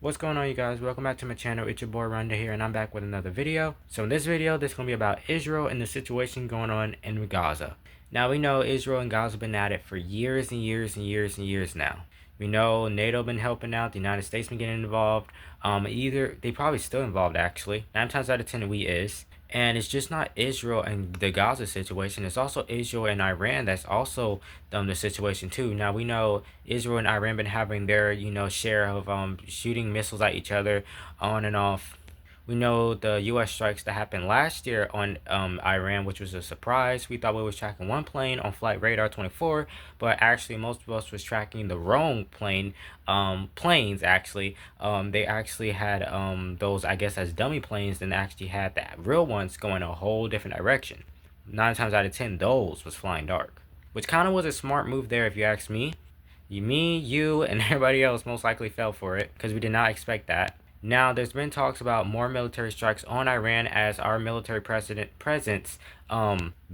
What's going on, you guys? Welcome back to my channel. It's your boy Runda here, and I'm back with another video. So in this video, this is going to be about Israel and the situation going on in Gaza. Now, we know Israel and Gaza have been at it for years and years and years and years now. We know NATO been helping out, the United States been getting involved. Either they probably still involved actually. 9 times out of 10 we is. And it's just not Israel and the Gaza situation. It's also Israel and Iran that's also the situation too. Now we know Israel and Iran been having their share of shooting missiles at each other on and off. We know the U.S. strikes that happened last year on Iran, which was a surprise. We thought we was tracking one plane on flight radar 24, but actually most of us was tracking the wrong planes actually. They actually had those, I guess, as dummy planes, and actually had the real ones going a whole different direction. 9 times out of 10, those was flying dark, which kind of was a smart move there if you ask me. You, and everybody else most likely fell for it because we did not expect that. Now, there's been talks about more military strikes on Iran as our military presence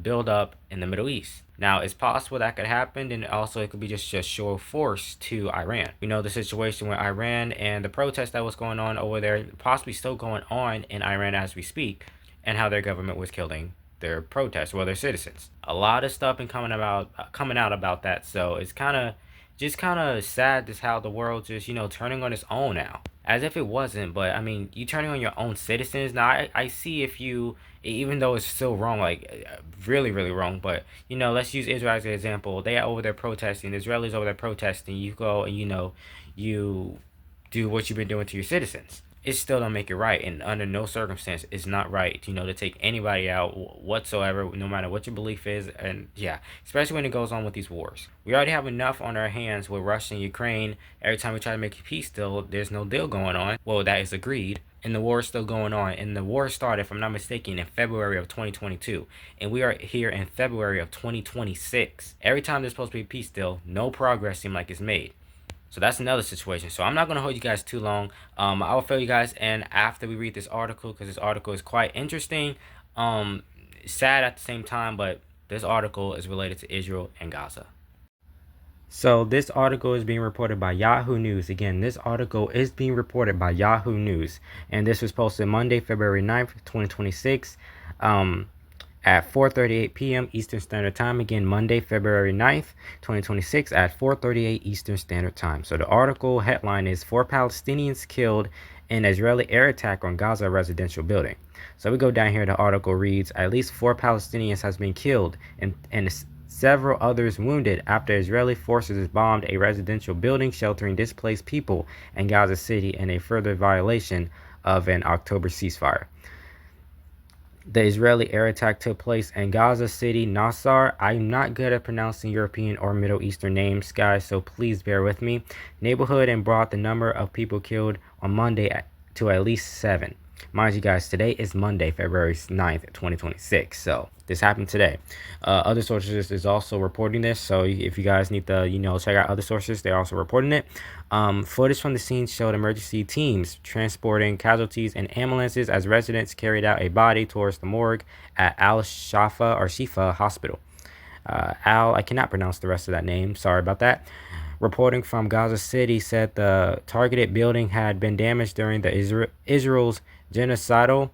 build up in the Middle East. Now, it's possible that could happen, and also it could be just a show of force to Iran. We know the situation with Iran and the protest that was going on over there, possibly still going on in Iran as we speak, and how their government was killing their protests, well, their citizens. A lot of stuff been coming out about that, so it's kind of sad just how the world just turning on its own now, as if it wasn't. But I mean, you turning on your own citizens now. I see if you, even though it's still wrong, like really wrong, but let's use Israel as an example. They are over there protesting, the Israelis over there protesting. You go and you do what you've been doing to your citizens. It still don't make it right, and under no circumstance it's not right to take anybody out whatsoever, no matter what your belief is. And yeah, especially when it goes on with these wars. We already have enough on our hands with Russia and Ukraine. Every time we try to make a peace deal, there's no deal going on. Well, that is agreed, and the war is still going on. And the war started, if I'm not mistaken, in February of 2022, and we are here in February of 2026. Every time there's supposed to be a peace deal, no progress seems like it's made. So that's another situation. So I'm not going to hold you guys too long. I will fill you guys in after we read this article, because this article is quite interesting. Sad at the same time, but this article is related to Israel and Gaza. So this article is being reported by Yahoo News. Again, this article is being reported by Yahoo News, and this was posted Monday, February 9th, 2026. At 4:38 p.m. Eastern Standard Time. Again, Monday, February 9th, 2026 at 4:38 Eastern Standard Time. So the article headline is 4 Palestinians killed in Israeli air attack on Gaza residential building. So we go down here, the article reads, at least 4 Palestinians has been killed and several others wounded after Israeli forces bombed a residential building sheltering displaced people in Gaza City in a further violation of an October ceasefire. The Israeli air attack took place in Gaza City, Nasser. I'm not good at pronouncing European or Middle Eastern names, guys, so please bear with me. Neighborhood, and brought the number of people killed on Monday to at least 7. Mind you guys, today is Monday, February 9th, 2026. So this happened today. Other sources is also reporting this. So if you guys need to, check out other sources, they're also reporting it. Footage from the scene showed emergency teams transporting casualties in ambulances as residents carried out a body towards the morgue at Shifa Hospital. I cannot pronounce the rest of that name. Sorry about that. Reporting from Gaza City said the targeted building had been damaged during the Israel's genocidal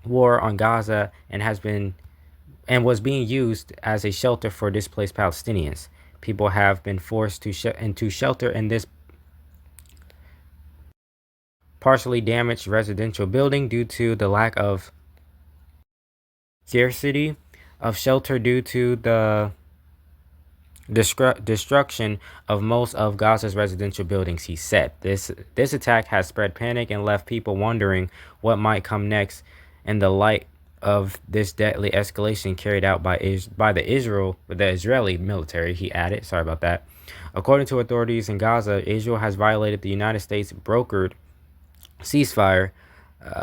war on Gaza and was being used as a shelter for displaced Palestinians. People have been forced into shelter in this partially damaged residential building due to the lack of scarcity of shelter due to the destruction of most of Gaza's residential buildings, he said. This attack has spread panic and left people wondering what might come next in the light of this deadly escalation carried out by the Israeli military, he added. Sorry about that. According to authorities in Gaza, Israel has violated the United States brokered ceasefire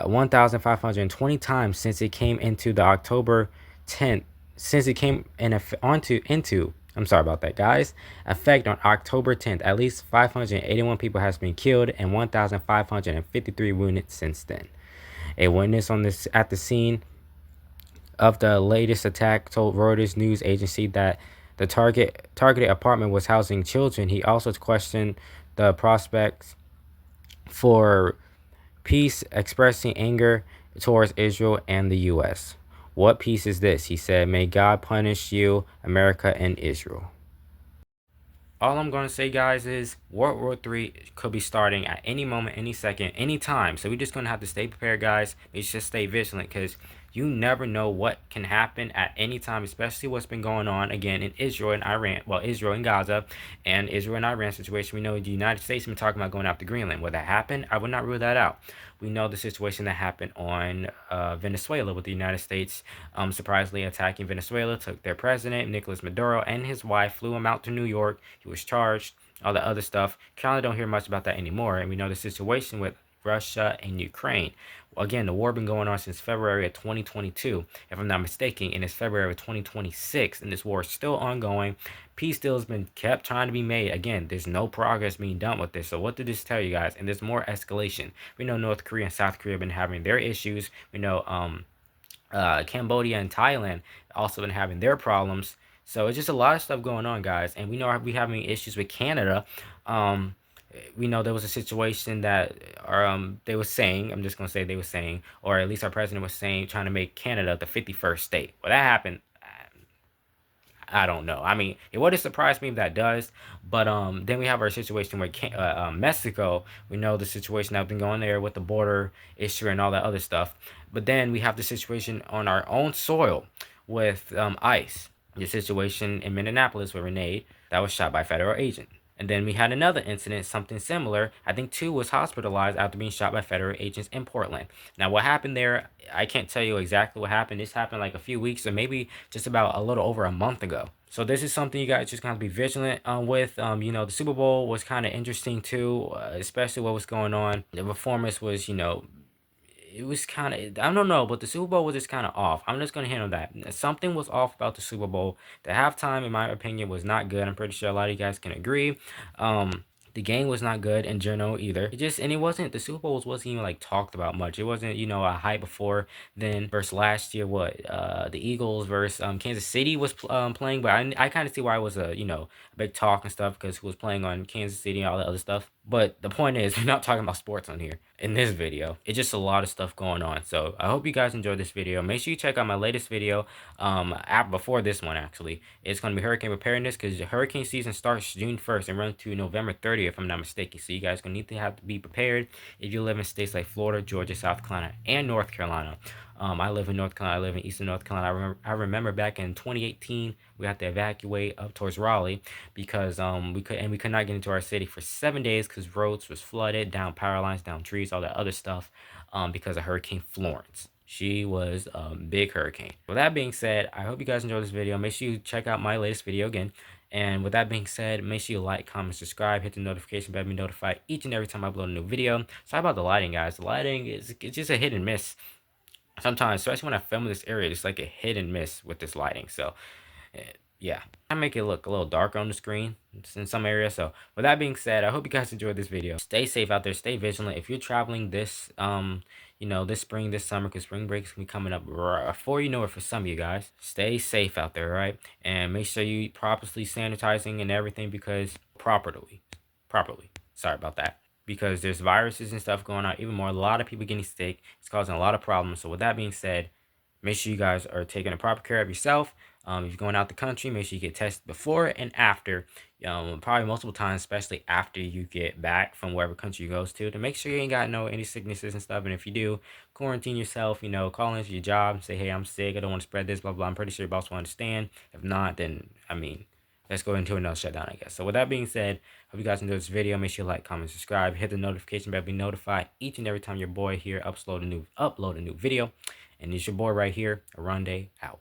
1,520 times since it came into the October 10th, since it came into I'm sorry about that, guys. Effect on October 10th. At least 581 people has been killed and 1,553 wounded since then. A witness at the scene of the latest attack told Reuters news agency that the targeted apartment was housing children. He also questioned the prospects for peace, expressing anger towards Israel and the U.S. What peace is this? He said, may God punish you, America and Israel. All I'm going to say, guys, is World War III could be starting at any moment, any second, any time. So we're just going to have to stay prepared, guys. We should stay vigilant because you never know what can happen at any time, especially what's been going on, again, in Israel and Iran. Well, Israel and Gaza and Israel and Iran situation. We know the United States has been talking about going after Greenland. Will that happen? I would not rule that out. We know the situation that happened on Venezuela with the United States surprisingly attacking Venezuela, took their president, Nicolas Maduro, and his wife, flew him out to New York. He was charged, all the other stuff. Kind of don't hear much about that anymore. And we know the situation with Russia and Ukraine. Again, the war been going on since February of 2022, if I'm not mistaken, and it's February of 2026, and this war is still ongoing. Peace deal has been kept trying to be made. Again, there's no progress being done with this. So what did this tell you guys? And there's more escalation. We know North Korea and South Korea have been having their issues. We know Cambodia and Thailand also been having their problems. So it's just a lot of stuff going on, guys. And we know we having issues with Canada. We know there was a situation that they were saying, I'm just going to say they were saying, or at least our president was saying, trying to make Canada the 51st state. Well, that happened. I don't know. I mean, it wouldn't surprise me if that does. But then we have our situation with Mexico. We know the situation that's been going there with the border issue and all that other stuff. But then we have the situation on our own soil with ICE. The situation in Minneapolis with Renee that was shot by a federal agent. And then we had another incident, something similar. I think 2 was hospitalized after being shot by federal agents in Portland. Now, what happened there, I can't tell you exactly what happened. This happened like a few weeks or maybe just about a little over a month ago. So this is something you guys just gotta be vigilant with. You know, the Super Bowl was kind of interesting too, especially what was going on. The performance was, you know, it was kind of, I don't know, but the Super Bowl was just kind of off. I'm just going to handle that. Something was off about the Super Bowl. The halftime, in my opinion, was not good. I'm pretty sure a lot of you guys can agree. The game was not good in general either. And it wasn't, the Super Bowls wasn't even like talked about much. It wasn't, you know, a hype before then versus last year. The Eagles versus Kansas City was playing, but I kind of see why it was a, you know, a big talk and stuff because who was playing on Kansas City and all that other stuff. But the point is, we're not talking about sports on here in this video. It's just a lot of stuff going on. So I hope you guys enjoyed this video. Make sure you check out my latest video before this one actually. It's going to be hurricane preparedness because the hurricane season starts June 1st and runs to November 30th if I'm not mistaken. So you guys going to need to have to be prepared if you live in states like Florida, Georgia, South Carolina, and North Carolina. I live in North Carolina. I live in Eastern North Carolina. I remember back in 2018, we had to evacuate up towards Raleigh because we could not get into our city for 7 days because roads was flooded, down power lines, down trees, all that other stuff because of Hurricane Florence. She was a big hurricane. With that being said, I hope you guys enjoyed this video. Make sure you check out my latest video again. And with that being said, make sure you like, comment, subscribe, hit the notification bell to be notified each and every time I upload a new video. Sorry about the lighting, guys. The lighting it's just a hit and miss. Sometimes, especially when I film in this area, it's like a hit and miss with this lighting. So, yeah, I make it look a little darker on the screen in some areas. So, with that being said, I hope you guys enjoyed this video. Stay safe out there. Stay vigilant. If you're traveling this, you know, this spring, this summer, because spring break is gonna be coming up before you know it for some of you guys. Stay safe out there, right? And make sure you properly sanitizing and everything because properly. Sorry about that. Because there's viruses and stuff going on even more. A lot of people getting sick. It's causing a lot of problems. So with that being said, make sure you guys are taking the proper care of yourself. If you're going out the country, make sure you get tested before and after. Probably multiple times, especially after you get back from wherever country you goes to make sure you ain't got any sicknesses and stuff. And if you do, quarantine yourself. You know, call into your job and say, hey, I'm sick. I don't want to spread this, blah, blah. I'm pretty sure your boss will understand. If not, then, I mean, let's go into another shutdown, I guess. So with that being said, hope you guys enjoyed this video. Make sure you like, comment, subscribe, hit the notification bell to be notified each and every time your boy here upload a new video. And it's your boy right here, Aronde out.